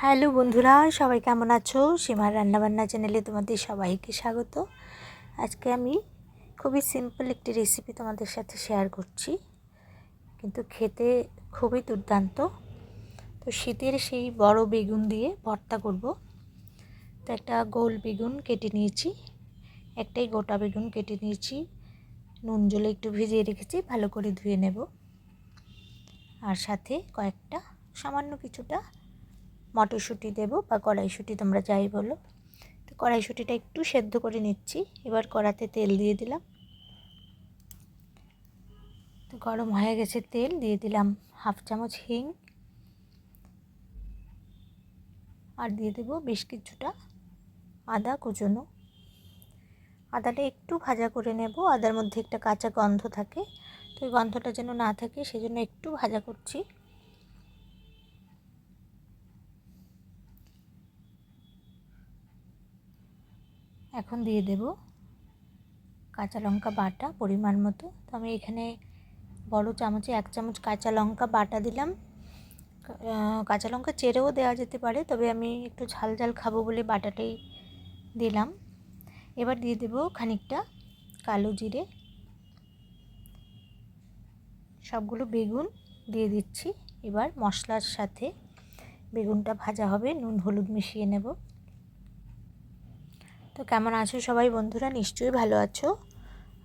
Hello বন্ধুরা, সবাই কেমন আছো? সীমার রান্নাবান্না চ্যানেলে তোমাদের সবাইকে স্বাগত। আজকে আমি খুবই সিম্পল একটি রেসিপি তোমাদের সাথে শেয়ার করছি, কিন্তু খেতে খুবই দুর্দান্ত। তো শীতের সেই বড় বেগুন দিয়ে ভর্তা করব। তো একটা গোল বেগুন কেটে নিয়েছি, একটাই গোটা বেগুন কেটে নিয়েছি, নুন জলে একটু ভিজিয়ে রেখেছি, ভালো করে ধুয়ে নেব। আর সাথে কয়েকটা সামান্য কিছুটা মটরশুঁটি দেব বা কড়াইশুঁটি, তোমরা যাই বলো। তো কড়াইশুঁটিটা একটু সেদ্ধ করে নিচ্ছি। এবার কড়াতে তেল দিয়ে দিলাম। তো গরম হয়ে গেছে তেল, দিয়ে দিলাম হাফ চামচ হিং, আর দিয়ে দেবো বেশ কিছুটা আদা কুচনো। আদাটা একটু ভাজা করে নেব, আদার মধ্যে একটা কাঁচা গন্ধ থাকে, তো ওই গন্ধটা যেন না থাকে সেজন্য একটু ভাজা করছি। এখন দিয়ে দেব কাঁচা লঙ্কা বাটা পরিমাণ মতো। তো আমি এখানে বড় চামচে 1 চামচ কাঁচা লঙ্কা বাটা দিলাম। কাঁচা লঙ্কা চেরেও দেওয়া যেতে পারে, তবে আমি একটু ঝাল ঝাল খাবো বলে বাটাটাই দিলাম। এবার দিয়ে দেব খানিকটা কালো জিরে। সবগুলো বেগুন দিয়ে দিচ্ছি। এবার মশলার সাথে বেগুনটা ভাজা হবে, নুন হলুদ মিশিয়ে নেব। তো কেমন আছো সবাই বন্ধুরা? নিশ্চয়ই ভালো আছো।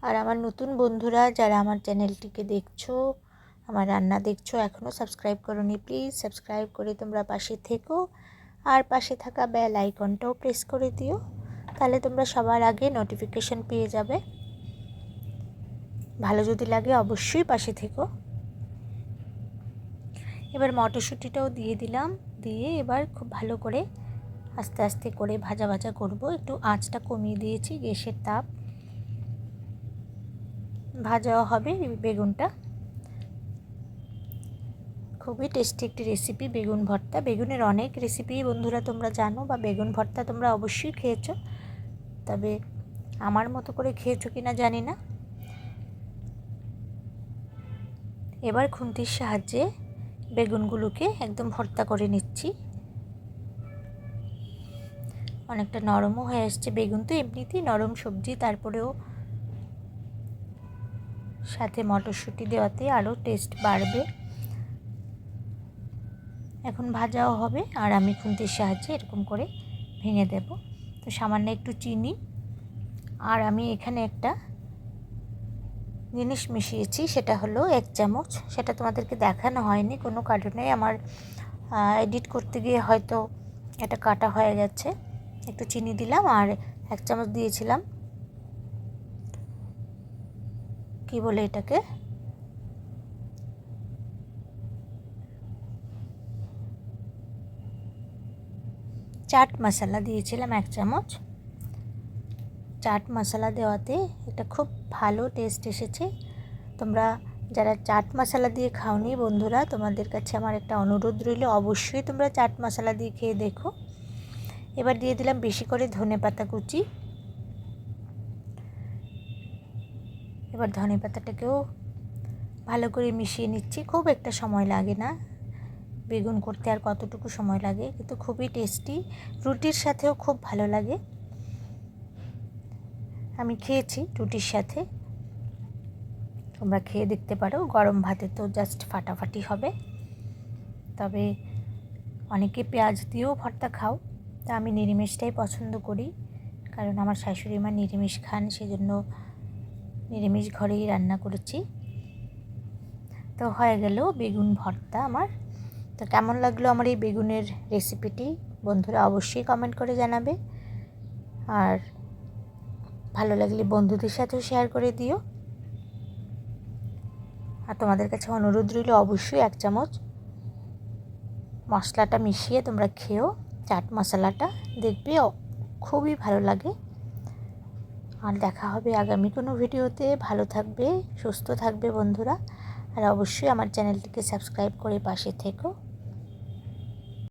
আর আমার নতুন বন্ধুরা যারা আমার চ্যানেলটিকে দেখছো, আমার রান্না দেখছো, এখনও সাবস্ক্রাইব করোনি, প্লিজ সাবস্ক্রাইব করে তোমরা পাশে থেকো। আর পাশে থাকা বেল আইকনটাও প্রেস করে দিও, তাহলে তোমরা সবার আগে নোটিফিকেশন পেয়ে যাবে। ভালো যদি লাগে অবশ্যই পাশে থেকো। এবার মটরশুঁটিটাও দিয়ে দিলাম, দিয়ে এবার খুব ভালো করে আস্তে আস্তে করে ভাজা ভাজা করব। একটু আঁচটা কমিয়ে দিয়েছি, গ্যাসের তাপ। ভাজাও হবে বেগুনটা। খুবই টেস্টি একটি রেসিপি বেগুন ভর্তা। বেগুনের অনেক রেসিপি বন্ধুরা তোমরা জানো, বা বেগুন ভর্তা তোমরা অবশ্যই খেয়েছো, তবে আমার মতো করে খেয়েছো কি না জানি না। এবার খুন্তির সাহায্যে বেগুনগুলোকে একদম ভর্তা করে নিচ্ছি। অনেকটা নরমও হয়ে আসছে বেগুন, তো এমনিতেই নরম সবজি, তারপরেও সাথে মটরশুঁটি দেওয়াতে আরও টেস্ট বাড়বে। এখন ভাজাও হবে, আর আমি খুন্তির সাহায্যে এরকম করে ভেঙে দেব। তো সামান্য একটু চিনি, আর আমি এখানে একটা জিনিস মিশিয়েছি, সেটা হলো 1 চামচ। সেটা তোমাদেরকে দেখানো হয়নি কোনো কারণে, আমার এডিট করতে গিয়ে হয়তো এটা কাটা হয়ে গেছে। একটু চিনি দিলাম, আর 1 চামচ দিয়েছিলাম কি বলে এটাকে, চাট মশলা দিয়েছিলাম 1 চামচ। চাট মশলা দেওয়াতে এটা খুব ভালো টেস্ট এসেছে। তোমরা যারা চাট মশলা দিয়ে খাওনি বন্ধুরা, তোমাদের কাছে আমার একটা অনুরোধ রইল, অবশ্যই তোমরা চাট মশলা দিয়ে খেয়ে দেখো। এবার দিয়ে দিলাম বেশি করে ধনেপাতা কুচি। এবার ধনেপাতাটাকেও ভালো করে মিশিয়ে নিচ্ছি। খুব একটা সময় লাগে না, বেগুন করতে আর কতটুকু সময় লাগে, কিন্তু খুবই টেস্টি, রুটির সাথেও খুব ভালো লাগে। আমি খেয়েছি রুটির সাথে, তোমরা খেয়ে দেখতে পারো। গরম ভাতে তো জাস্ট ফাটাফাটি হবে। তবে অনেকে পেঁয়াজ দিয়েও ভর্তা খাও, তা আমি নিরামিষটাই পছন্দ করি, কারণ আমার শাশুড়ি মা নিরামিষ খান, সেজন্য নিরামিষ ঘরেই রান্না করেছি। তো হয়ে গেল বেগুন ভর্তা আমার। তো কেমন লাগলো আমার এই বেগুনের রেসিপিটি বন্ধুরা অবশ্যই কমেন্ট করে জানাবে, আর ভালো লাগলে বন্ধুদের সাথেও শেয়ার করে দিও। আর তোমাদের কাছে অনুরোধ রইল, অবশ্যই 1 চামচ মশলাটা মিশিয়ে তোমরা খেও, চাট মশলাটা, দেখবে খুবই ভালো লাগে। আর দেখা হবে আগামী কোনো ভিডিওতে। ভালো থাকবে, সুস্থ থাকবে বন্ধুরা, আর অবশ্যই আমার চ্যানেলটিকে সাবস্ক্রাইব করে পাশে থেকো।